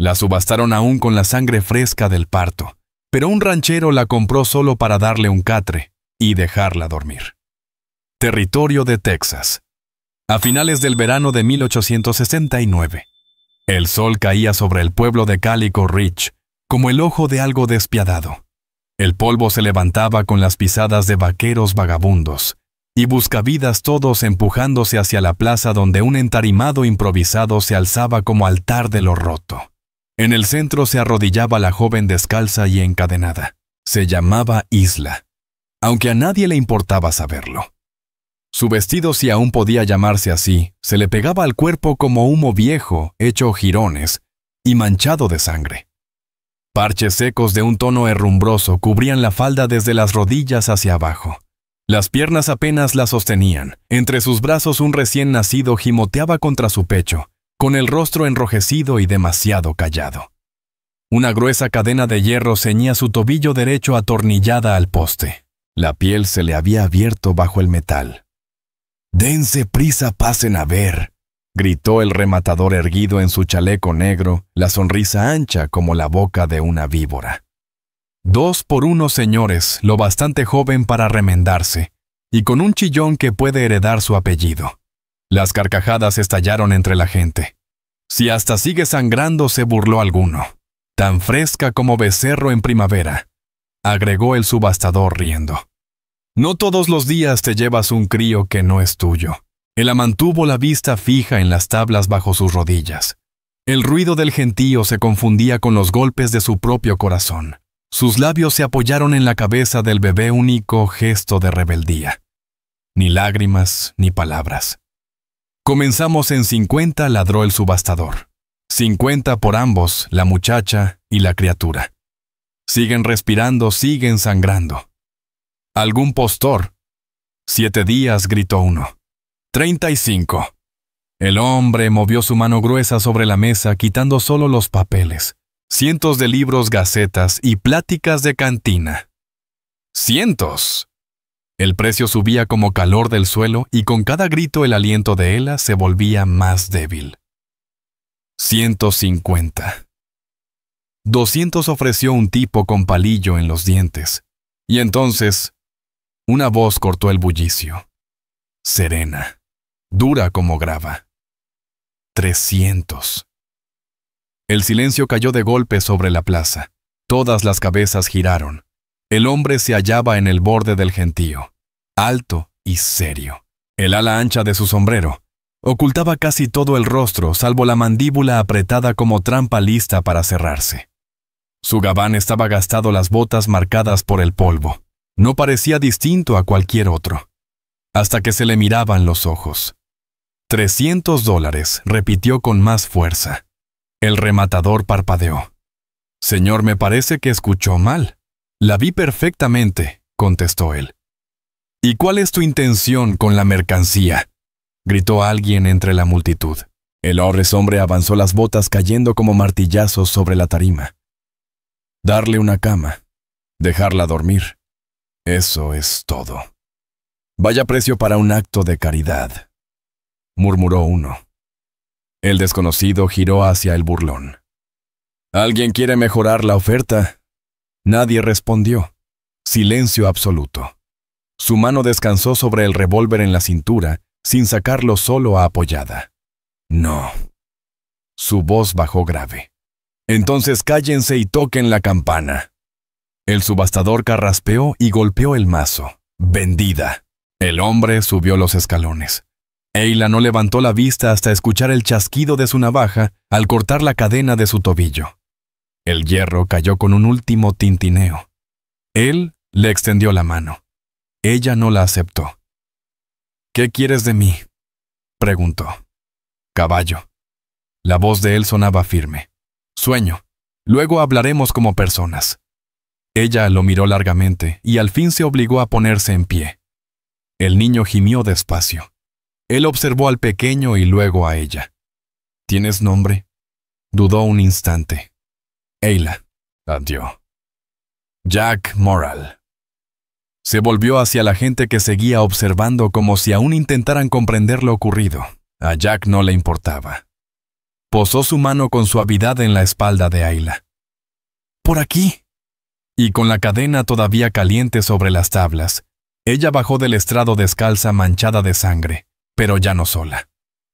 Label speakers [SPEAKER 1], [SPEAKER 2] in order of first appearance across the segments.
[SPEAKER 1] La subastaron aún con la sangre fresca del parto, pero un ranchero la compró solo para darle un catre y dejarla dormir. Territorio de Texas. A finales del verano de 1869, el sol caía sobre el pueblo de Calico Ridge como el ojo de algo despiadado. El polvo se levantaba con las pisadas de vaqueros vagabundos y buscavidas, todos empujándose hacia la plaza donde un entarimado improvisado se alzaba como altar de lo roto. En el centro se arrodillaba la joven descalza y encadenada. Se llamaba Isla, aunque a nadie le importaba saberlo. Su vestido, si aún podía llamarse así, se le pegaba al cuerpo como humo viejo, hecho jirones y manchado de sangre. Parches secos de un tono herrumbroso cubrían la falda desde las rodillas hacia abajo. Las piernas apenas la sostenían. Entre sus brazos un recién nacido gimoteaba contra su pecho, con el rostro enrojecido y demasiado callado. Una gruesa cadena de hierro ceñía su tobillo derecho atornillada al poste. La piel se le había abierto bajo el metal. «Dense prisa, pasen a ver», gritó el rematador erguido en su chaleco negro, la sonrisa ancha como la boca de una víbora. 2 por 1, señores, lo bastante joven para remendarse, y con un chillón que puede heredar su apellido. Las carcajadas estallaron entre la gente. «Si hasta sigue sangrando», se burló alguno. «Tan fresca como becerro en primavera», agregó el subastador riendo. «No todos los días te llevas un crío que no es tuyo». Él mantuvo la vista fija en las tablas bajo sus rodillas. El ruido del gentío se confundía con los golpes de su propio corazón. Sus labios se apoyaron en la cabeza del bebé, único gesto de rebeldía. Ni lágrimas, ni palabras. «Comenzamos en 50», ladró el subastador. 50 por ambos, la muchacha y la criatura. Siguen respirando, siguen sangrando. «¿Algún postor?» 7 días», gritó uno. 35. El hombre movió su mano gruesa sobre la mesa, quitando solo los papeles. Cientos de libros, gacetas y pláticas de cantina. ¡Cientos! El precio subía como calor del suelo y con cada grito el aliento de Ela se volvía más débil. 150. 200, ofreció un tipo con palillo en los dientes. Y entonces, una voz cortó el bullicio. Serena, dura como grava. 300. El silencio cayó de golpe sobre la plaza. Todas las cabezas giraron. El hombre se hallaba en el borde del gentío, alto y serio. El ala ancha de su sombrero ocultaba casi todo el rostro, salvo la mandíbula apretada como trampa lista para cerrarse. Su gabán estaba gastado, las botas marcadas por el polvo. No parecía distinto a cualquier otro, hasta que se le miraban los ojos. $300, repitió con más fuerza. El rematador parpadeó. «Señor, me parece que escuchó mal». «La vi perfectamente», contestó él. «¿Y cuál es tu intención con la mercancía?», gritó alguien entre la multitud. El hombre avanzó, las botas cayendo como martillazos sobre la tarima. «Darle una cama, dejarla dormir. Eso es todo». «Vaya precio para un acto de caridad», murmuró uno. El desconocido giró hacia el burlón. «¿Alguien quiere mejorar la oferta?». Nadie respondió. Silencio absoluto. Su mano descansó sobre el revólver en la cintura, sin sacarlo, solo apoyada. «No». Su voz bajó grave. «Entonces cállense y toquen la campana». El subastador carraspeó y golpeó el mazo. «Vendida». El hombre subió los escalones. Eila no levantó la vista hasta escuchar el chasquido de su navaja al cortar la cadena de su tobillo. El hierro cayó con un último tintineo. Él le extendió la mano. Ella no la aceptó. «¿Qué quieres de mí?», preguntó. «Caballo». La voz de él sonaba firme. «Sueño. Luego hablaremos como personas». Ella lo miró largamente y al fin se obligó a ponerse en pie. El niño gimió despacio. Él observó al pequeño y luego a ella. «¿Tienes nombre?». Dudó un instante. «Eila», añadió. «Jack Morrall». Se volvió hacia la gente que seguía observando como si aún intentaran comprender lo ocurrido. A Jack no le importaba. posó su mano con suavidad en la espalda de Ayla. «Por aquí». Y con la cadena todavía caliente sobre las tablas, ella bajó del estrado descalza manchada de sangre, pero ya no sola.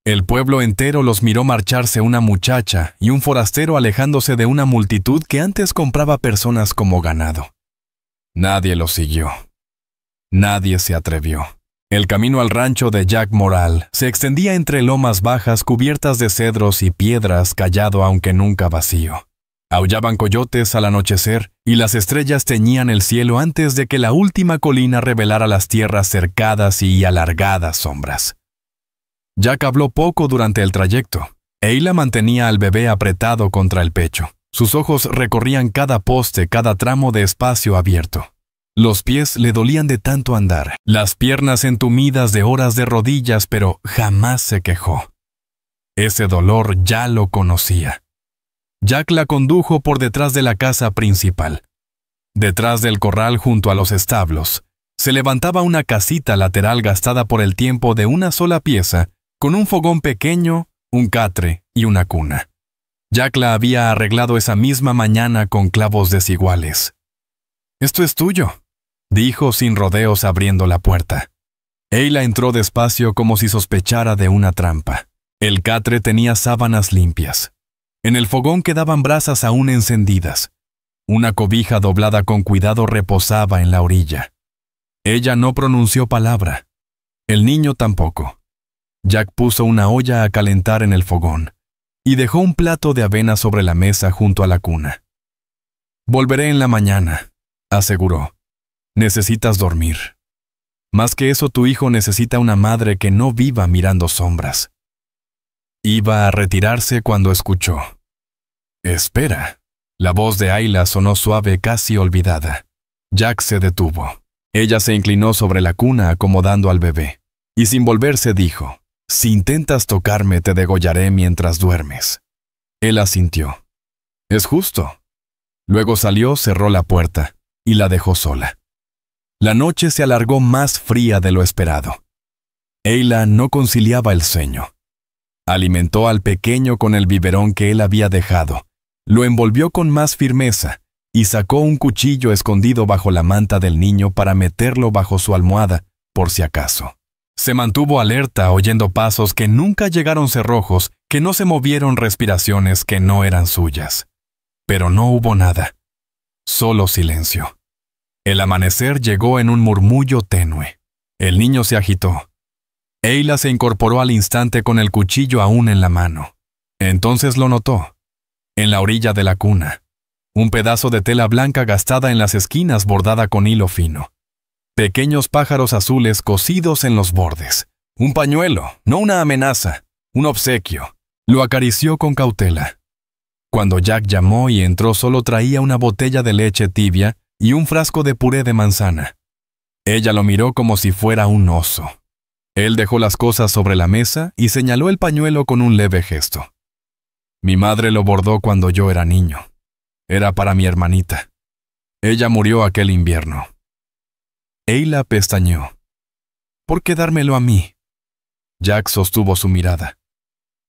[SPEAKER 1] El pueblo entero los miró marcharse una muchacha y un forastero alejándose de una multitud que antes compraba personas como ganado. Nadie los siguió. Nadie se atrevió. El camino al rancho de Jack Morrell se extendía entre lomas bajas cubiertas de cedros y piedras, callado aunque nunca vacío. Aullaban coyotes al anochecer y las estrellas teñían el cielo antes de que la última colina revelara las tierras cercadas y alargadas sombras. Jack habló poco durante el trayecto. Ayla mantenía al bebé apretado contra el pecho. Sus ojos recorrían cada poste, cada tramo de espacio abierto. Los pies le dolían de tanto andar, las piernas entumidas de horas de rodillas, pero jamás se quejó. Ese dolor ya lo conocía. Jack la condujo por detrás de la casa principal. Detrás del corral junto a los establos, se levantaba una casita lateral gastada por el tiempo de una sola pieza, con un fogón pequeño, un catre y una cuna. Jack la había arreglado esa misma mañana con clavos desiguales. «Esto es tuyo», dijo sin rodeos abriendo la puerta. Ayla entró despacio como si sospechara de una trampa. El catre tenía sábanas limpias. En el fogón quedaban brasas aún encendidas. Una cobija doblada con cuidado reposaba en la orilla. Ella no pronunció palabra. El niño tampoco. Jack puso una olla a calentar en el fogón y dejó un plato de avena sobre la mesa junto a la cuna. «Volveré en la mañana», aseguró. «Necesitas dormir. Más que eso, tu hijo necesita una madre que no viva mirando sombras». Iba a retirarse cuando escuchó. «Espera». La voz de Ayla sonó suave, casi olvidada. Jack se detuvo. Ella se inclinó sobre la cuna acomodando al bebé, y sin volverse dijo: «Si intentas tocarme, te degollaré mientras duermes». Él asintió. «Es justo». Luego salió, cerró la puerta, y la dejó sola. La noche se alargó más fría de lo esperado. Ayla no conciliaba el sueño. Alimentó al pequeño con el biberón que él había dejado, lo envolvió con más firmeza y sacó un cuchillo escondido bajo la manta del niño para meterlo bajo su almohada, por si acaso. Se mantuvo alerta oyendo pasos que nunca llegaron cerrojos, que no se movieron respiraciones que no eran suyas. Pero no hubo nada, solo silencio. El amanecer llegó en un murmullo tenue. El niño se agitó. Ayla se incorporó al instante con el cuchillo aún en la mano. Entonces lo notó. En la orilla de la cuna, un pedazo de tela blanca gastada en las esquinas bordada con hilo fino. Pequeños pájaros azules cosidos en los bordes. Un pañuelo, no una amenaza, un obsequio. Lo acarició con cautela. Cuando Jack llamó y entró, solo traía una botella de leche tibia y un frasco de puré de manzana. Ella lo miró como si fuera un oso. Él dejó las cosas sobre la mesa y señaló el pañuelo con un leve gesto. «Mi madre lo bordó cuando yo era niño. Era para mi hermanita. Ella murió aquel invierno». Ayla pestañeó. «¿Por qué dármelo a mí?» Jack sostuvo su mirada.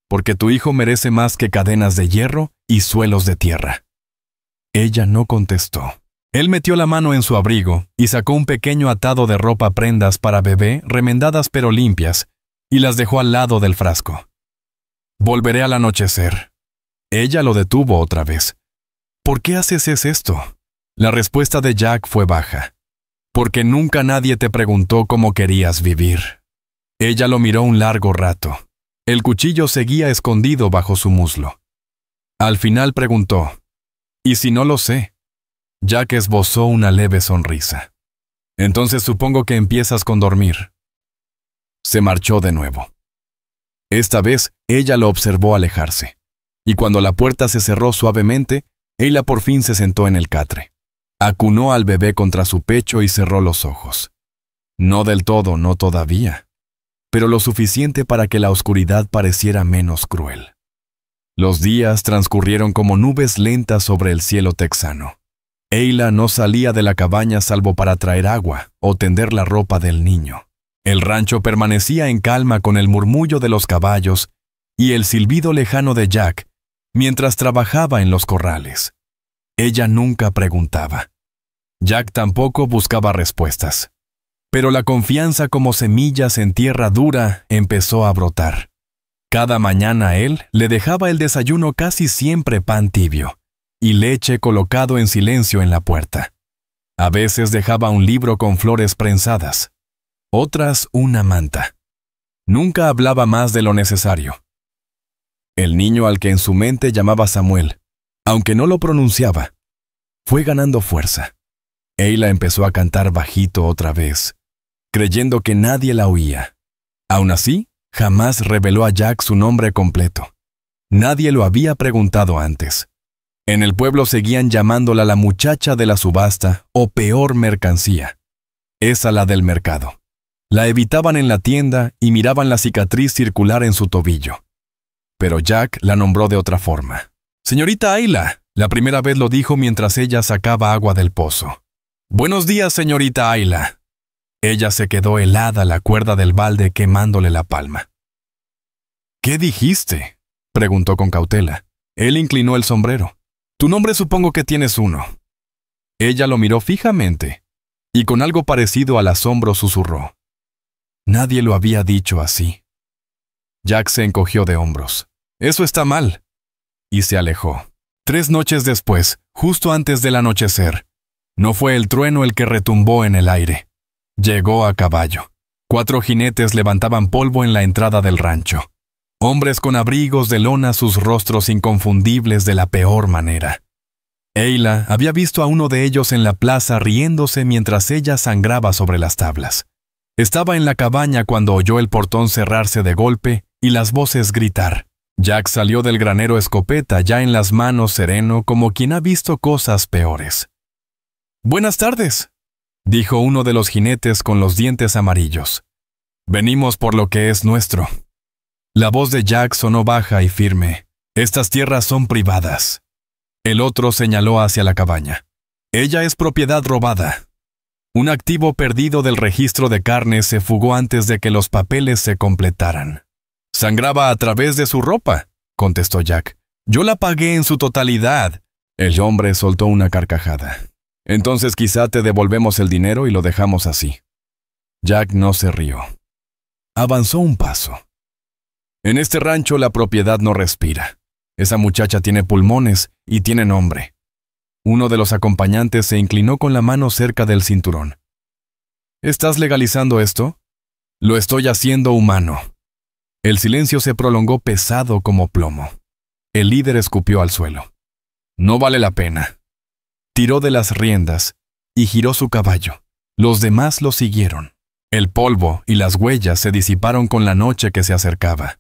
[SPEAKER 1] «Porque tu hijo merece más que cadenas de hierro y suelos de tierra». Ella no contestó. Él metió la mano en su abrigo y sacó un pequeño atado de ropa, prendas para bebé, remendadas pero limpias, y las dejó al lado del frasco. «Volveré al anochecer». Ella lo detuvo otra vez. «¿Por qué haces esto?» La respuesta de Jack fue baja. «Porque nunca nadie te preguntó cómo querías vivir». Ella lo miró un largo rato. El cuchillo seguía escondido bajo su muslo. Al final preguntó: «¿Y si no lo sé?» Jack esbozó una leve sonrisa. «Entonces supongo que empiezas con dormir». Se marchó de nuevo. Esta vez, ella lo observó alejarse. Y cuando la puerta se cerró suavemente, Ayla por fin se sentó en el catre. Acunó al bebé contra su pecho y cerró los ojos. No del todo, no todavía, pero lo suficiente para que la oscuridad pareciera menos cruel. Los días transcurrieron como nubes lentas sobre el cielo texano. Ayla no salía de la cabaña salvo para traer agua o tender la ropa del niño. El rancho permanecía en calma con el murmullo de los caballos y el silbido lejano de Jack mientras trabajaba en los corrales. Ella nunca preguntaba. Jack tampoco buscaba respuestas. Pero la confianza como semillas en tierra dura empezó a brotar. Cada mañana él le dejaba el desayuno casi siempre pan tibio y leche colocado en silencio en la puerta. A veces dejaba un libro con flores prensadas, otras una manta. Nunca hablaba más de lo necesario. El niño al que en su mente llamaba Samuel, aunque no lo pronunciaba, fue ganando fuerza. Ayla empezó a cantar bajito otra vez, creyendo que nadie la oía. Aún así, jamás reveló a Jack su nombre completo. Nadie lo había preguntado antes. En el pueblo seguían llamándola la muchacha de la subasta o peor mercancía. Esa la del mercado. La evitaban en la tienda y miraban la cicatriz circular en su tobillo. Pero Jack la nombró de otra forma. «Señorita Ayla», la primera vez lo dijo mientras ella sacaba agua del pozo. «Buenos días, señorita Ayla». Ella se quedó helada a la cuerda del balde quemándole la palma. «¿Qué dijiste?», preguntó con cautela. Él inclinó el sombrero. «Tu nombre supongo que tienes uno». Ella lo miró fijamente y con algo parecido al asombro susurró. Nadie lo había dicho así. Jack se encogió de hombros. «Eso está mal». Y se alejó. 3 noches después, justo antes del anochecer, no fue el trueno el que retumbó en el aire. Llegó a caballo. 4 jinetes levantaban polvo en la entrada del rancho. Hombres con abrigos de lona, sus rostros inconfundibles de la peor manera. Ayla había visto a uno de ellos en la plaza riéndose mientras ella sangraba sobre las tablas. Estaba en la cabaña cuando oyó el portón cerrarse de golpe y las voces gritar. Jack salió del granero escopeta ya en las manos sereno como quien ha visto cosas peores. «Buenas tardes», dijo uno de los jinetes con los dientes amarillos. «Venimos por lo que es nuestro». La voz de Jack sonó baja y firme. «Estas tierras son privadas». El otro señaló hacia la cabaña. «Ella es propiedad robada». Un activo perdido del registro de carne se fugó antes de que los papeles se completaran. «Sangraba a través de su ropa», contestó Jack. «Yo la pagué en su totalidad». El hombre soltó una carcajada. «Entonces quizá te devolvemos el dinero y lo dejamos así». Jack no se rió. Avanzó un paso. «En este rancho la propiedad no respira. Esa muchacha tiene pulmones y tiene nombre». Uno de los acompañantes se inclinó con la mano cerca del cinturón. «¿Estás legalizando esto?» «Lo estoy haciendo humano». El silencio se prolongó pesado como plomo. El líder escupió al suelo. «No vale la pena». Tiró de las riendas y giró su caballo. Los demás lo siguieron. El polvo y las huellas se disiparon con la noche que se acercaba.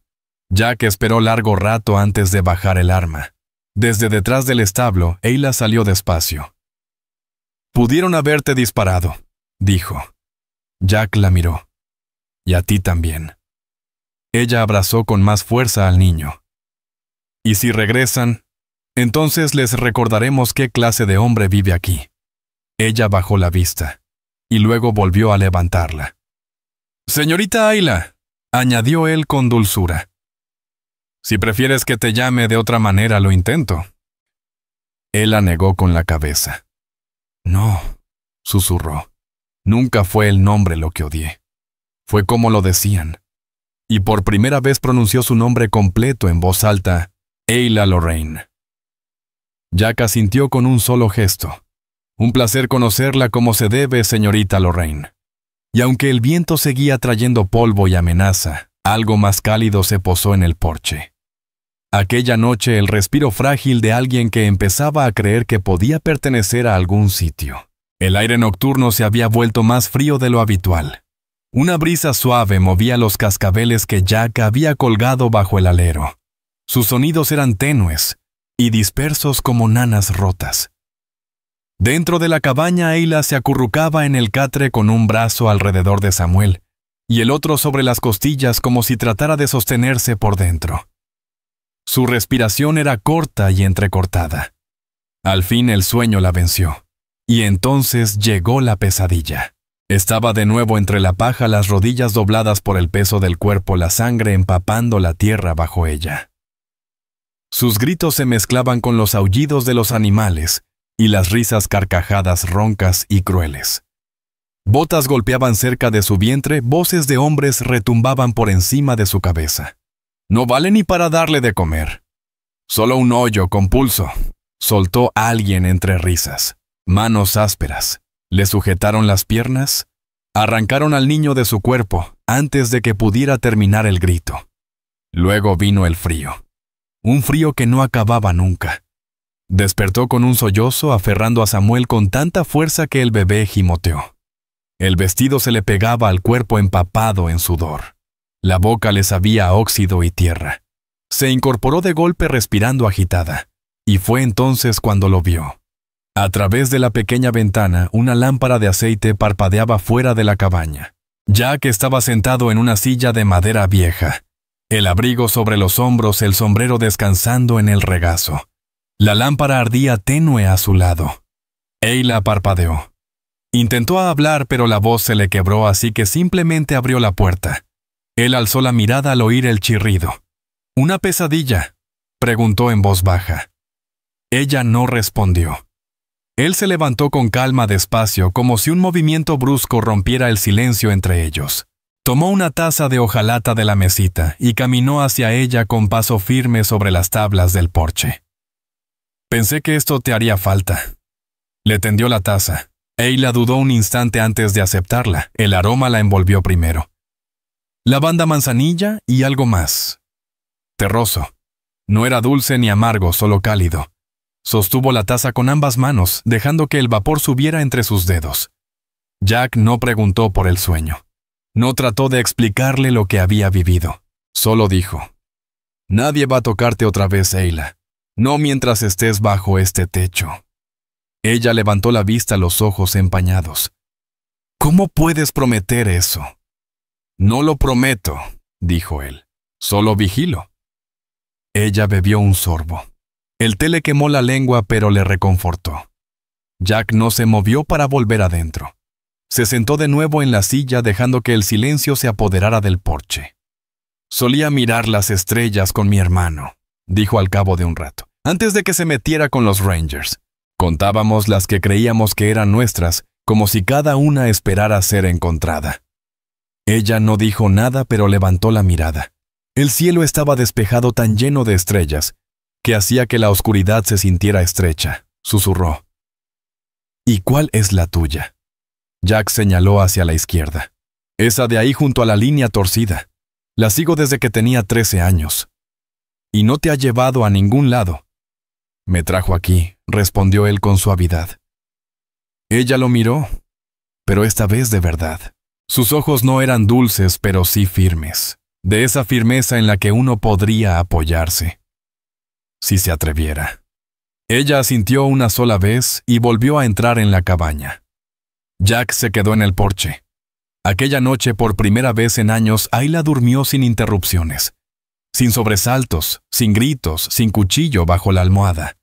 [SPEAKER 1] Jack esperó largo rato antes de bajar el arma. Desde detrás del establo, Ayla salió despacio. «Pudieron haberte disparado», dijo. Jack la miró. «Y a ti también». Ella abrazó con más fuerza al niño. «Y si regresan, entonces les recordaremos qué clase de hombre vive aquí». Ella bajó la vista, y luego volvió a levantarla. «Señorita Ayla», añadió él con dulzura. «Si prefieres que te llame de otra manera, lo intento». Él la negó con la cabeza. «No», susurró. «Nunca fue el nombre lo que odié. Fue como lo decían». Y por primera vez pronunció su nombre completo en voz alta, Ayla Lorraine. Jack asintió con un solo gesto. «Un placer conocerla como se debe, señorita Lorraine». Y aunque el viento seguía trayendo polvo y amenaza, algo más cálido se posó en el porche. Aquella noche el respiro frágil de alguien que empezaba a creer que podía pertenecer a algún sitio. El aire nocturno se había vuelto más frío de lo habitual. Una brisa suave movía los cascabeles que Jack había colgado bajo el alero. Sus sonidos eran tenues y dispersos como nanas rotas. Dentro de la cabaña, Ayla se acurrucaba en el catre con un brazo alrededor de Samuel y el otro sobre las costillas como si tratara de sostenerse por dentro. Su respiración era corta y entrecortada. Al fin el sueño la venció, y entonces llegó la pesadilla. Estaba de nuevo entre la paja, las rodillas dobladas por el peso del cuerpo, la sangre empapando la tierra bajo ella. Sus gritos se mezclaban con los aullidos de los animales y las risas carcajadas roncas y crueles. Botas golpeaban cerca de su vientre, voces de hombres retumbaban por encima de su cabeza. No vale ni para darle de comer. Solo un hoyo con pulso, soltó alguien entre risas. Manos ásperas. Le sujetaron las piernas, arrancaron al niño de su cuerpo antes de que pudiera terminar el grito. Luego vino el frío. Un frío que no acababa nunca. Despertó con un sollozo aferrando a Samuel con tanta fuerza que el bebé gimoteó. El vestido se le pegaba al cuerpo empapado en sudor. La boca le sabía a óxido y tierra. Se incorporó de golpe respirando agitada, y fue entonces cuando lo vio. A través de la pequeña ventana, una lámpara de aceite parpadeaba fuera de la cabaña. Jack estaba sentado en una silla de madera vieja, el abrigo sobre los hombros, el sombrero descansando en el regazo. La lámpara ardía tenue a su lado. Ayla parpadeó. Intentó hablar, pero la voz se le quebró, así que simplemente abrió la puerta. Él alzó la mirada al oír el chirrido. ¿Una pesadilla?, preguntó en voz baja. Ella no respondió. Él se levantó con calma despacio, como si un movimiento brusco rompiera el silencio entre ellos. Tomó una taza de hojalata de la mesita y caminó hacia ella con paso firme sobre las tablas del porche. Pensé que esto te haría falta. Le tendió la taza. Ayla dudó un instante antes de aceptarla. El aroma la envolvió primero. Lavanda, manzanilla y algo más. Terroso. No era dulce ni amargo, solo cálido. Sostuvo la taza con ambas manos, dejando que el vapor subiera entre sus dedos. Jack no preguntó por el sueño. No trató de explicarle lo que había vivido. Solo dijo: «Nadie va a tocarte otra vez, Ayla. No mientras estés bajo este techo». Ella levantó la vista, los ojos empañados. «¿Cómo puedes prometer eso?» «No lo prometo», dijo él. «Solo vigilo». Ella bebió un sorbo. El té le quemó la lengua, pero le reconfortó. Jack no se movió para volver adentro. Se sentó de nuevo en la silla, dejando que el silencio se apoderara del porche. «Solía mirar las estrellas con mi hermano», dijo al cabo de un rato, antes de que se metiera con los Rangers. Contábamos las que creíamos que eran nuestras, como si cada una esperara ser encontrada. Ella no dijo nada, pero levantó la mirada. El cielo estaba despejado, tan lleno de estrellas, que hacía que la oscuridad se sintiera estrecha. Susurró: «¿Y cuál es la tuya?» Jack señaló hacia la izquierda. «Esa de ahí junto a la línea torcida. La sigo desde que tenía 13 años. Y no te ha llevado a ningún lado». «Me trajo aquí», respondió él con suavidad. Ella lo miró, pero esta vez de verdad. Sus ojos no eran dulces, pero sí firmes, de esa firmeza en la que uno podría apoyarse, si se atreviera. Ella asintió una sola vez y volvió a entrar en la cabaña. Jack se quedó en el porche. Aquella noche, por primera vez en años, Ayla durmió sin interrupciones, sin sobresaltos, sin gritos, sin cuchillo bajo la almohada.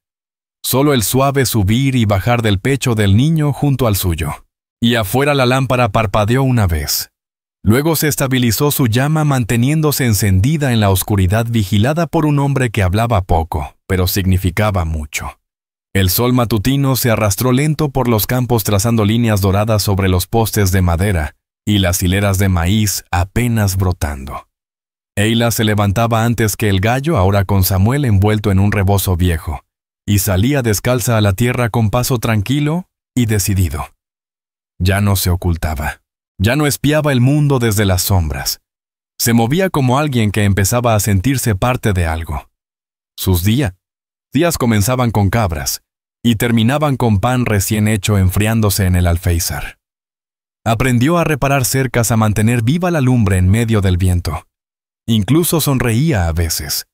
[SPEAKER 1] Solo el suave subir y bajar del pecho del niño junto al suyo. Y afuera la lámpara parpadeó una vez. Luego se estabilizó su llama, manteniéndose encendida en la oscuridad, vigilada por un hombre que hablaba poco, pero significaba mucho. El sol matutino se arrastró lento por los campos, trazando líneas doradas sobre los postes de madera y las hileras de maíz apenas brotando. Ayla se levantaba antes que el gallo, ahora con Samuel envuelto en un rebozo viejo, y salía descalza a la tierra con paso tranquilo y decidido. Ya no se ocultaba. Ya no espiaba el mundo desde las sombras. Se movía como alguien que empezaba a sentirse parte de algo. Sus días comenzaban con cabras y terminaban con pan recién hecho enfriándose en el alféizar. Aprendió a reparar cercas, a mantener viva la lumbre en medio del viento. Incluso sonreía a veces.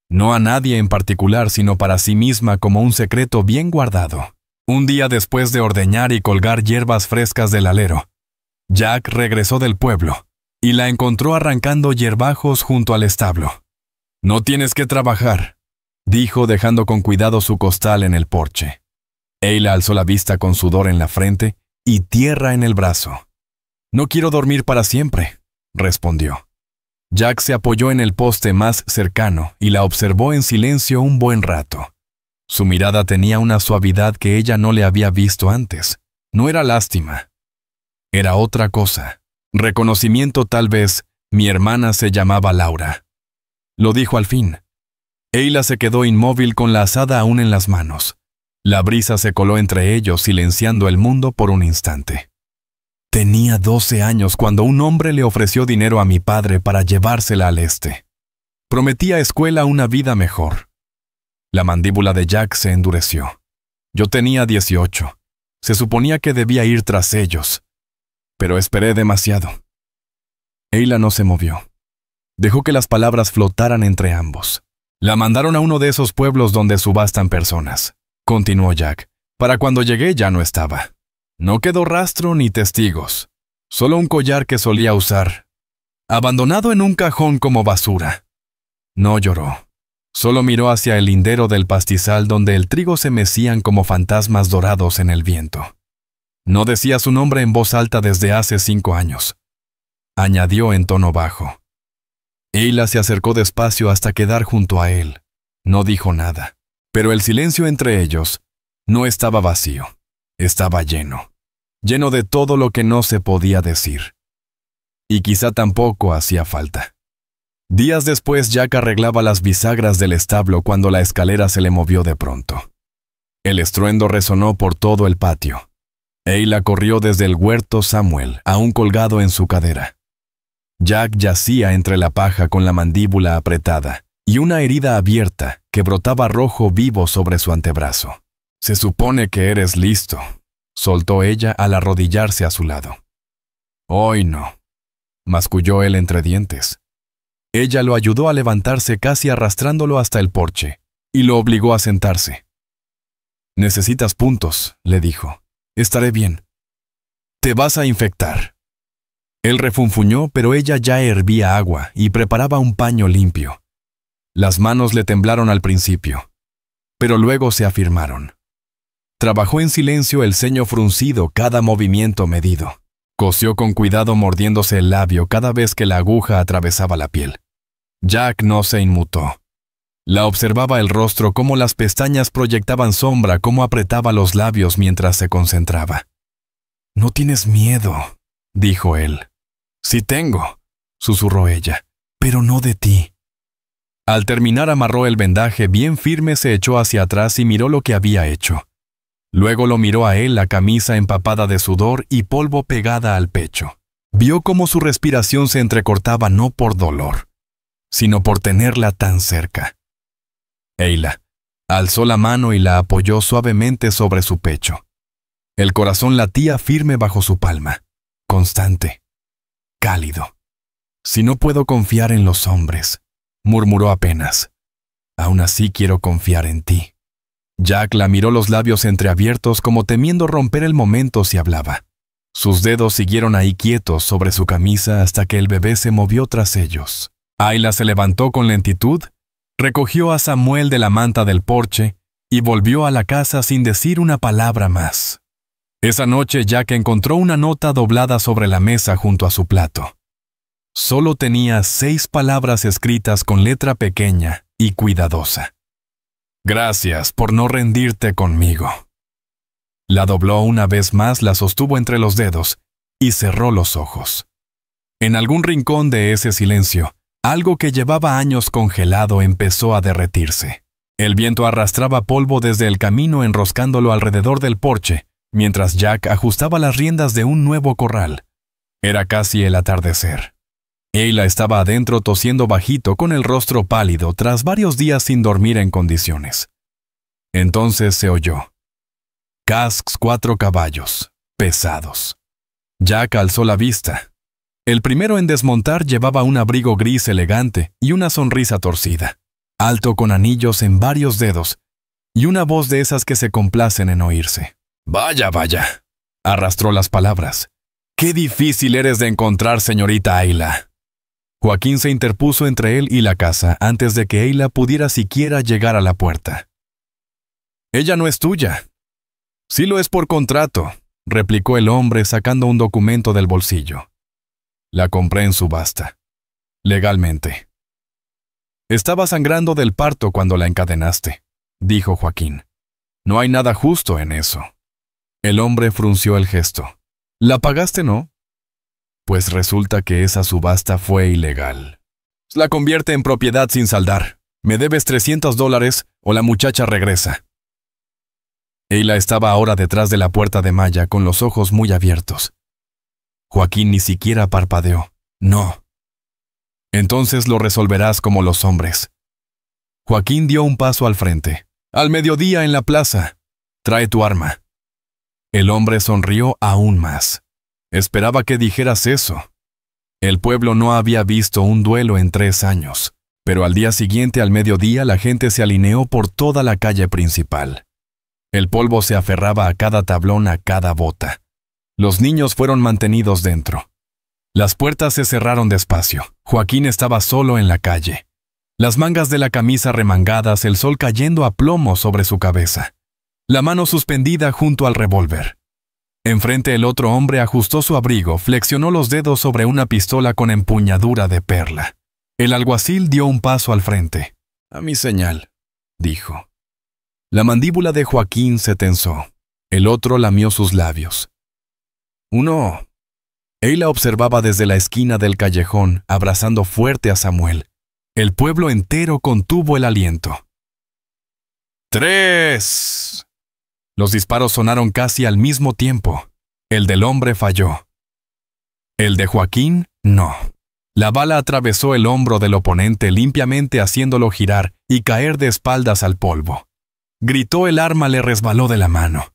[SPEAKER 1] No a nadie en particular, sino para sí misma, como un secreto bien guardado. Un día, después de ordeñar y colgar hierbas frescas del alero, Jack regresó del pueblo y la encontró arrancando hierbajos junto al establo. «No tienes que trabajar», dijo, dejando con cuidado su costal en el porche. Ayla alzó la vista con sudor en la frente y tierra en el brazo. No quiero dormir para siempre, respondió. Jack se apoyó en el poste más cercano y la observó en silencio un buen rato. Su mirada tenía una suavidad que ella no le había visto antes. No era lástima. Era otra cosa. Reconocimiento tal vez. Mi hermana se llamaba Laura. Lo dijo al fin. Ayla se quedó inmóvil con la azada aún en las manos. La brisa se coló entre ellos, silenciando el mundo por un instante. Tenía 12 años cuando un hombre le ofreció dinero a mi padre para llevársela al este. Prometía a escuela una vida mejor. La mandíbula de Jack se endureció. Yo tenía 18. Se suponía que debía ir tras ellos. Pero esperé demasiado. Ayla no se movió. Dejó que las palabras flotaran entre ambos. La mandaron a uno de esos pueblos donde subastan personas, continuó Jack. Para cuando llegué ya no estaba. No quedó rastro ni testigos. Solo un collar que solía usar. Abandonado en un cajón como basura. No lloró. Solo miró hacia el lindero del pastizal donde el trigo se mecían como fantasmas dorados en el viento. No decía su nombre en voz alta desde hace 5 años. Añadió en tono bajo. Ayla se acercó despacio hasta quedar junto a él. No dijo nada. Pero el silencio entre ellos no estaba vacío. Estaba lleno. Lleno de todo lo que no se podía decir. Y quizá tampoco hacía falta. Días después Jack arreglaba las bisagras del establo cuando la escalera se le movió de pronto. El estruendo resonó por todo el patio. Ayla corrió desde el huerto Samuel, aún colgado en su cadera. Jack yacía entre la paja con la mandíbula apretada y una herida abierta que brotaba rojo vivo sobre su antebrazo. «Se supone que eres listo», soltó ella al arrodillarse a su lado. «Hoy no», masculló él entre dientes. Ella lo ayudó a levantarse casi arrastrándolo hasta el porche y lo obligó a sentarse. «Necesitas puntos», le dijo. «Estaré bien». «Te vas a infectar». Él refunfuñó, pero ella ya hervía agua y preparaba un paño limpio. Las manos le temblaron al principio, pero luego se afirmaron. Trabajó en silencio, el ceño fruncido, cada movimiento medido. Cosió con cuidado mordiéndose el labio cada vez que la aguja atravesaba la piel. Jack no se inmutó. La observaba el rostro, cómo las pestañas proyectaban sombra, cómo apretaba los labios mientras se concentraba. «No tienes miedo», dijo él. «Sí tengo», susurró ella, «pero no de ti». Al terminar amarró el vendaje bien firme, se echó hacia atrás y miró lo que había hecho. Luego lo miró a él, la camisa empapada de sudor y polvo pegada al pecho. Vio cómo su respiración se entrecortaba no por dolor, sino por tenerla tan cerca. Ayla alzó la mano y la apoyó suavemente sobre su pecho. El corazón latía firme bajo su palma, constante. Cálido. «Si no puedo confiar en los hombres», murmuró apenas, «aún así quiero confiar en ti». Jack la miró, los labios entreabiertos como temiendo romper el momento si hablaba. Sus dedos siguieron ahí quietos sobre su camisa hasta que el bebé se movió tras ellos. Ayla se levantó con lentitud, recogió a Samuel de la manta del porche y volvió a la casa sin decir una palabra más. Esa noche Jack encontró una nota doblada sobre la mesa junto a su plato. Solo tenía 6 palabras escritas con letra pequeña y cuidadosa. «Gracias por no rendirte conmigo». La dobló una vez más, la sostuvo entre los dedos y cerró los ojos. En algún rincón de ese silencio, algo que llevaba años congelado empezó a derretirse. El viento arrastraba polvo desde el camino enroscándolo alrededor del porche, mientras Jack ajustaba las riendas de un nuevo corral. Era casi el atardecer. Ayla estaba adentro tosiendo bajito con el rostro pálido tras varios días sin dormir en condiciones. Entonces se oyó. Casks 4 caballos, pesados. Jack alzó la vista. El primero en desmontar llevaba un abrigo gris elegante y una sonrisa torcida, alto con anillos en varios dedos, y una voz de esas que se complacen en oírse. «Vaya, vaya», arrastró las palabras. «Qué difícil eres de encontrar, señorita Ayla». Joaquín se interpuso entre él y la casa antes de que Ayla pudiera siquiera llegar a la puerta. «Ella no es tuya». «Sí lo es por contrato», replicó el hombre sacando un documento del bolsillo. La compré en subasta. Legalmente. Estaba sangrando del parto cuando la encadenaste, dijo Joaquín. No hay nada justo en eso. El hombre frunció el gesto. ¿La pagaste, no? Pues resulta que esa subasta fue ilegal. La convierte en propiedad sin saldar. Me debes $300 o la muchacha regresa. Ayla estaba ahora detrás de la puerta de malla con los ojos muy abiertos. Joaquín ni siquiera parpadeó. No. Entonces lo resolverás como los hombres. Joaquín dio un paso al frente. Al mediodía en la plaza. Trae tu arma. El hombre sonrió aún más. Esperaba que dijeras eso. El pueblo no había visto un duelo en 3 años, pero al día siguiente al mediodía la gente se alineó por toda la calle principal. El polvo se aferraba a cada tablón, a cada bota. Los niños fueron mantenidos dentro. Las puertas se cerraron despacio. Joaquín estaba solo en la calle. Las mangas de la camisa remangadas, el sol cayendo a plomo sobre su cabeza. La mano suspendida junto al revólver. Enfrente el otro hombre ajustó su abrigo, flexionó los dedos sobre una pistola con empuñadura de perla. El alguacil dio un paso al frente. A mi señal, dijo. La mandíbula de Joaquín se tensó. El otro lamió sus labios. Uno. Ayla observaba desde la esquina del callejón, abrazando fuerte a Samuel. El pueblo entero contuvo el aliento. 3. Los disparos sonaron casi al mismo tiempo. El del hombre falló. El de Joaquín, no. La bala atravesó el hombro del oponente limpiamente haciéndolo girar y caer de espaldas al polvo. Gritó, el arma le resbaló de la mano.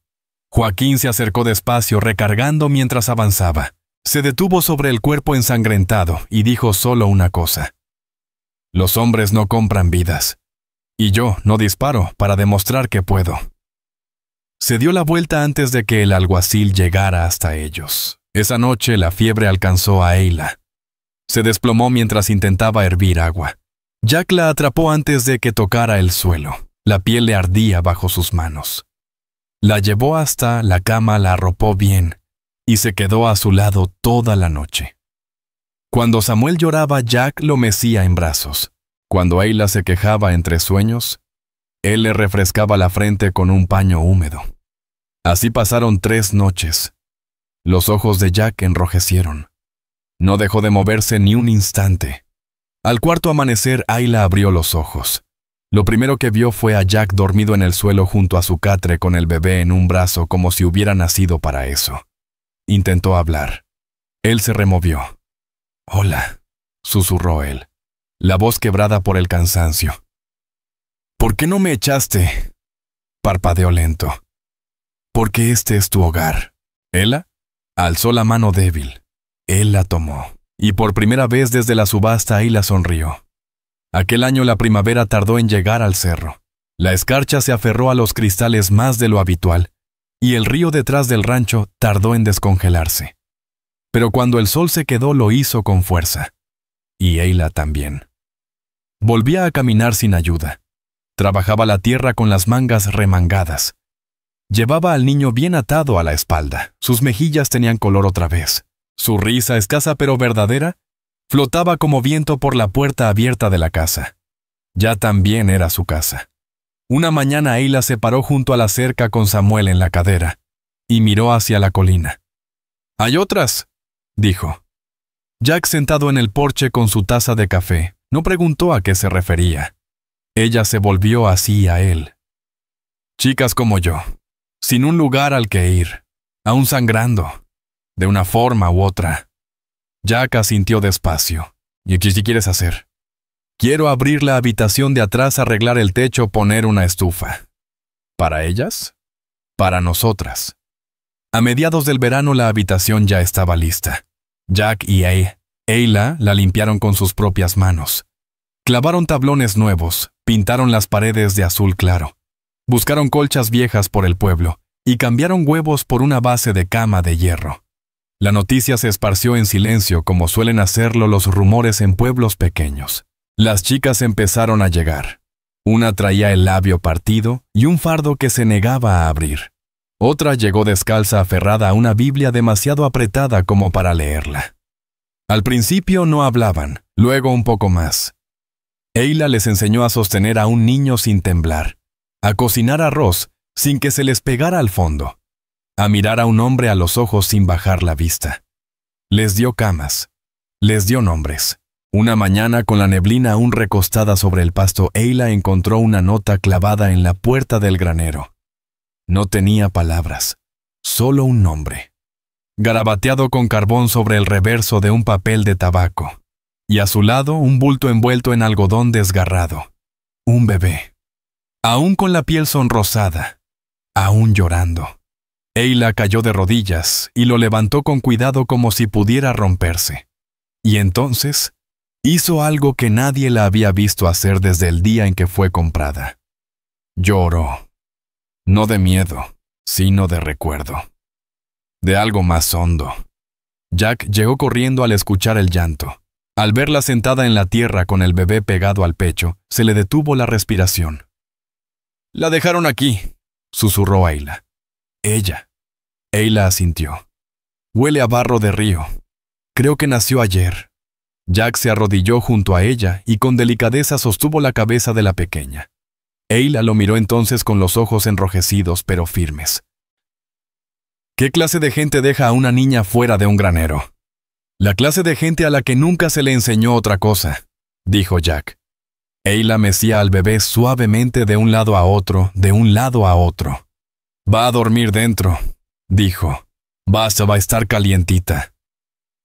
[SPEAKER 1] Joaquín se acercó despacio recargando mientras avanzaba. Se detuvo sobre el cuerpo ensangrentado y dijo solo una cosa. Los hombres no compran vidas. Y yo no disparo para demostrar que puedo. Se dio la vuelta antes de que el alguacil llegara hasta ellos. Esa noche la fiebre alcanzó a Ayla. Se desplomó mientras intentaba hervir agua. Jack la atrapó antes de que tocara el suelo. La piel le ardía bajo sus manos. La llevó hasta la cama, la arropó bien y se quedó a su lado toda la noche. Cuando Samuel lloraba, Jack lo mecía en brazos. Cuando Ayla se quejaba entre sueños, él le refrescaba la frente con un paño húmedo. Así pasaron 3 noches. Los ojos de Jack enrojecieron. No dejó de moverse ni un instante. Al cuarto amanecer, Ayla abrió los ojos. Lo primero que vio fue a Jack dormido en el suelo junto a su catre con el bebé en un brazo como si hubiera nacido para eso. Intentó hablar. Él se removió. «Hola», susurró él, la voz quebrada por el cansancio. «¿Por qué no me echaste?», parpadeó lento. «Porque este es tu hogar». Ella alzó la mano débil. Él la tomó, y por primera vez desde la subasta Ayla sonrió. Aquel año la primavera tardó en llegar al cerro. La escarcha se aferró a los cristales más de lo habitual, y el río detrás del rancho tardó en descongelarse. Pero cuando el sol se quedó lo hizo con fuerza. Y Ayla también. Volvía a caminar sin ayuda. Trabajaba la tierra con las mangas remangadas. Llevaba al niño bien atado a la espalda. Sus mejillas tenían color otra vez. Su risa, escasa pero verdadera, flotaba como viento por la puerta abierta de la casa. Ya también era su casa. Una mañana Ayla se paró junto a la cerca con Samuel en la cadera y miró hacia la colina. «¿Hay otras?», dijo. Jack, sentado en el porche con su taza de café, no preguntó a qué se refería. Ella se volvió así a él. «Chicas como yo, sin un lugar al que ir, aún sangrando, de una forma u otra». Jack asintió despacio. «¿Y qué quieres hacer?». «Quiero abrir la habitación de atrás, arreglar el techo, poner una estufa». ¿Para ellas? Para nosotras. A mediados del verano la habitación ya estaba lista. Jack y Ayla la limpiaron con sus propias manos. Clavaron tablones nuevos, pintaron las paredes de azul claro. Buscaron colchas viejas por el pueblo y cambiaron huevos por una base de cama de hierro. La noticia se esparció en silencio como suelen hacerlo los rumores en pueblos pequeños. Las chicas empezaron a llegar. Una traía el labio partido y un fardo que se negaba a abrir. Otra llegó descalza aferrada a una Biblia demasiado apretada como para leerla. Al principio no hablaban, luego un poco más. Ayla les enseñó a sostener a un niño sin temblar, a cocinar arroz sin que se les pegara al fondo, a mirar a un hombre a los ojos sin bajar la vista. Les dio camas, les dio nombres. Una mañana, con la neblina aún recostada sobre el pasto, Ayla encontró una nota clavada en la puerta del granero. No tenía palabras, solo un nombre, garabateado con carbón sobre el reverso de un papel de tabaco, y a su lado un bulto envuelto en algodón desgarrado. Un bebé, aún con la piel sonrosada, aún llorando. Ayla cayó de rodillas y lo levantó con cuidado como si pudiera romperse. Y entonces hizo algo que nadie la había visto hacer desde el día en que fue comprada. Lloró. No de miedo, sino de recuerdo. De algo más hondo. Jack llegó corriendo al escuchar el llanto. Al verla sentada en la tierra con el bebé pegado al pecho, se le detuvo la respiración. «La dejaron aquí», susurró Ayla. «Ella». Ayla asintió. «Huele a barro de río. Creo que nació ayer». Jack se arrodilló junto a ella y con delicadeza sostuvo la cabeza de la pequeña. Ayla lo miró entonces con los ojos enrojecidos pero firmes. «¿Qué clase de gente deja a una niña fuera de un granero?» «La clase de gente a la que nunca se le enseñó otra cosa», dijo Jack. Ayla mecía al bebé suavemente de un lado a otro, de un lado a otro. «Va a dormir dentro», dijo. Va a estar calientita».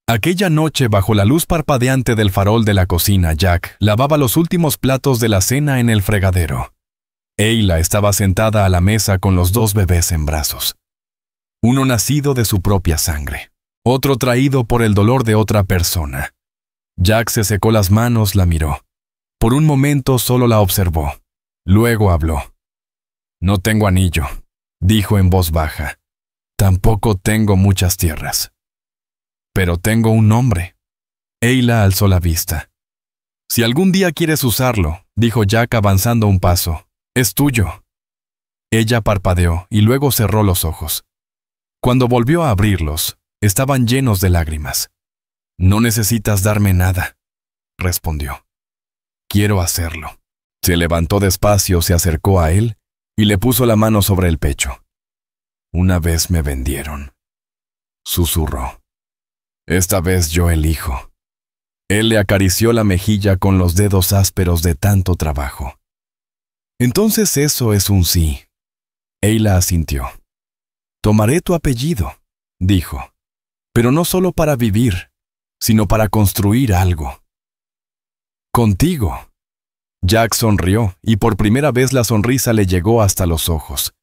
[SPEAKER 1] Aquella noche, bajo la luz parpadeante del farol de la cocina, Jack lavaba los últimos platos de la cena en el fregadero. Ayla estaba sentada a la mesa con los dos bebés en brazos. Uno nacido de su propia sangre, otro traído por el dolor de otra persona. Jack se secó las manos, la miró. Por un momento solo la observó. Luego habló. «No tengo anillo», dijo en voz baja. «Tampoco tengo muchas tierras. Pero tengo un nombre». Ayla alzó la vista. «Si algún día quieres usarlo», dijo Jack avanzando un paso, «es tuyo». Ella parpadeó y luego cerró los ojos. Cuando volvió a abrirlos, estaban llenos de lágrimas. «No necesitas darme nada», respondió. «Quiero hacerlo». Se levantó despacio, se acercó a él y le puso la mano sobre el pecho. «Una vez me vendieron», susurró. «Esta vez yo elijo». Él le acarició la mejilla con los dedos ásperos de tanto trabajo. «Entonces eso es un sí». Ayla asintió. «Tomaré tu apellido», dijo, «pero no solo para vivir, sino para construir algo. Contigo». Jack sonrió y por primera vez la sonrisa le llegó hasta los ojos.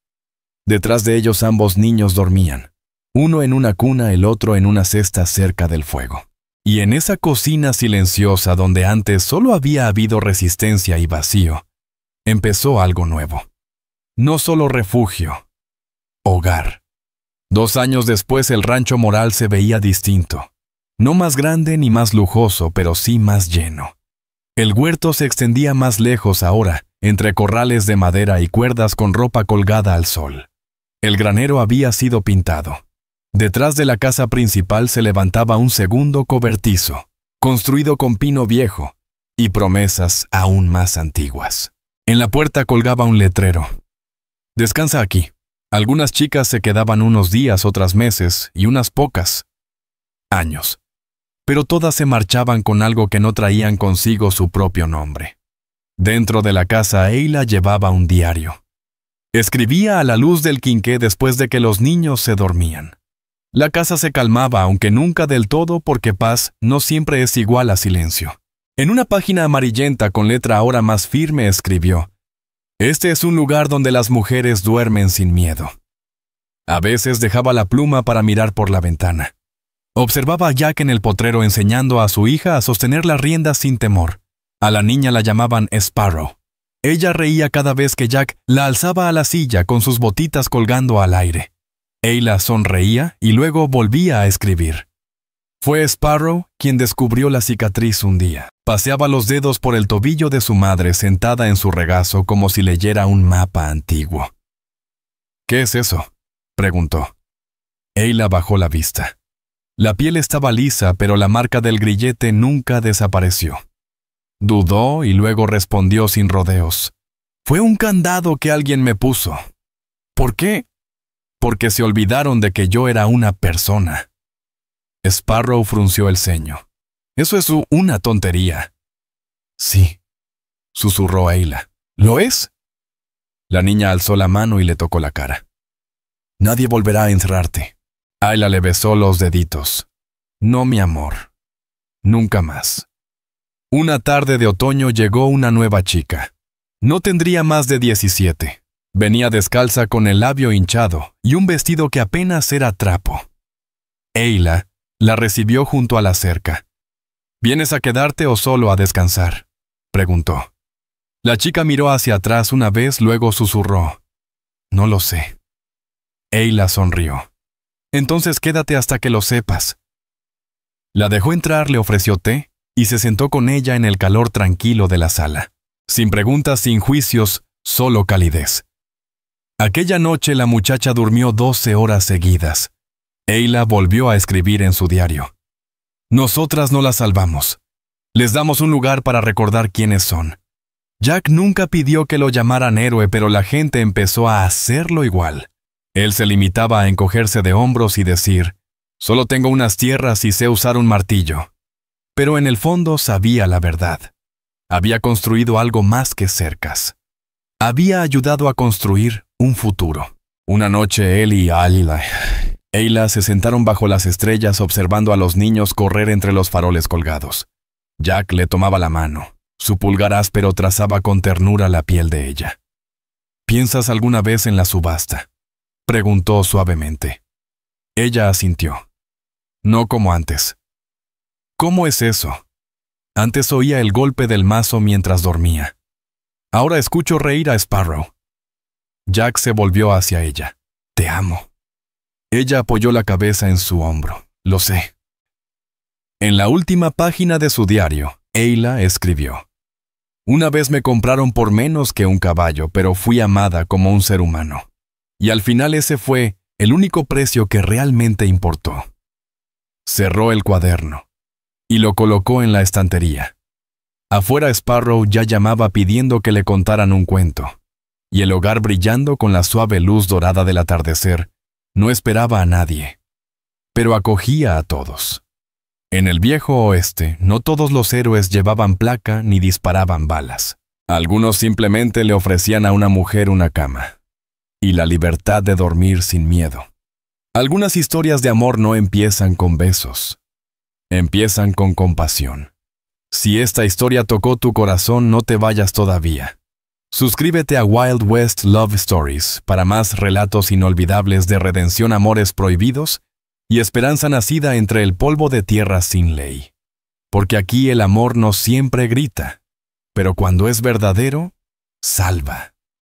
[SPEAKER 1] Detrás de ellos ambos niños dormían, uno en una cuna, el otro en una cesta cerca del fuego. Y en esa cocina silenciosa donde antes solo había habido resistencia y vacío, empezó algo nuevo. No solo refugio, hogar. 2 años después el rancho Moral se veía distinto. No más grande ni más lujoso, pero sí más lleno. El huerto se extendía más lejos ahora, entre corrales de madera y cuerdas con ropa colgada al sol. El granero había sido pintado. Detrás de la casa principal se levantaba un segundo cobertizo, construido con pino viejo y promesas aún más antiguas. En la puerta colgaba un letrero. «Descansa aquí». Algunas chicas se quedaban unos días, otras meses y unas pocas años. Pero todas se marchaban con algo que no traían consigo su propio nombre. Dentro de la casa, Ayla llevaba un diario. Escribía a la luz del quinqué después de que los niños se dormían. La casa se calmaba, aunque nunca del todo, porque paz no siempre es igual a silencio. En una página amarillenta con letra ahora más firme escribió: «Este es un lugar donde las mujeres duermen sin miedo». A veces dejaba la pluma para mirar por la ventana. Observaba a Jack en el potrero enseñando a su hija a sostener las riendas sin temor. A la niña la llamaban Sparrow. Ella reía cada vez que Jack la alzaba a la silla con sus botitas colgando al aire. Ayla sonreía y luego volvía a escribir. Fue Sparrow quien descubrió la cicatriz un día. Paseaba los dedos por el tobillo de su madre sentada en su regazo como si leyera un mapa antiguo. «¿Qué es eso?», preguntó. Ayla bajó la vista. La piel estaba lisa, pero la marca del grillete nunca desapareció. Dudó y luego respondió sin rodeos. Fue un candado que alguien me puso. ¿Por qué? Porque se olvidaron de que yo era una persona. Sparrow frunció el ceño. Eso es una tontería. Sí, susurró Ayla. ¿Lo es? La niña alzó la mano y le tocó la cara. Nadie volverá a encerrarte. Ayla le besó los deditos. No, mi amor. Nunca más. Una tarde de otoño llegó una nueva chica. No tendría más de 17. Venía descalza con el labio hinchado y un vestido que apenas era trapo. Ayla la recibió junto a la cerca. ¿Vienes a quedarte o solo a descansar?, preguntó. La chica miró hacia atrás una vez, luego susurró. No lo sé. Ayla sonrió. Entonces quédate hasta que lo sepas. La dejó entrar, le ofreció té y se sentó con ella en el calor tranquilo de la sala. Sin preguntas, sin juicios, solo calidez. Aquella noche la muchacha durmió 12 horas seguidas. Ayla volvió a escribir en su diario. Nosotras no las salvamos. Les damos un lugar para recordar quiénes son. Jack nunca pidió que lo llamaran héroe, pero la gente empezó a hacerlo igual. Él se limitaba a encogerse de hombros y decir, solo tengo unas tierras y sé usar un martillo. Pero en el fondo sabía la verdad. Había construido algo más que cercas. Había ayudado a construir un futuro. Una noche él y Ayla se sentaron bajo las estrellas observando a los niños correr entre los faroles colgados. Jack le tomaba la mano. Su pulgar áspero trazaba con ternura la piel de ella. ¿Piensas alguna vez en la subasta?, preguntó suavemente. Ella asintió. No como antes. ¿Cómo es eso? Antes oía el golpe del mazo mientras dormía. Ahora escucho reír a Sparrow. Jack se volvió hacia ella. Te amo. Ella apoyó la cabeza en su hombro. Lo sé. En la última página de su diario, Ayla escribió. Una vez me compraron por menos que un caballo, pero fui amada como un ser humano. Y al final ese fue el único precio que realmente importó. Cerró el cuaderno y lo colocó en la estantería. Afuera Sparrow ya llamaba pidiendo que le contaran un cuento, y el hogar brillando con la suave luz dorada del atardecer no esperaba a nadie, pero acogía a todos. En el viejo oeste, no todos los héroes llevaban placa ni disparaban balas. Algunos simplemente le ofrecían a una mujer una cama y la libertad de dormir sin miedo. Algunas historias de amor no empiezan con besos, empiezan con compasión. Si esta historia tocó tu corazón, no te vayas todavía. Suscríbete a Wild West Love Stories para más relatos inolvidables de redención, amores prohibidos y esperanza nacida entre el polvo de tierra sin ley. Porque aquí el amor no siempre grita, pero cuando es verdadero, salva.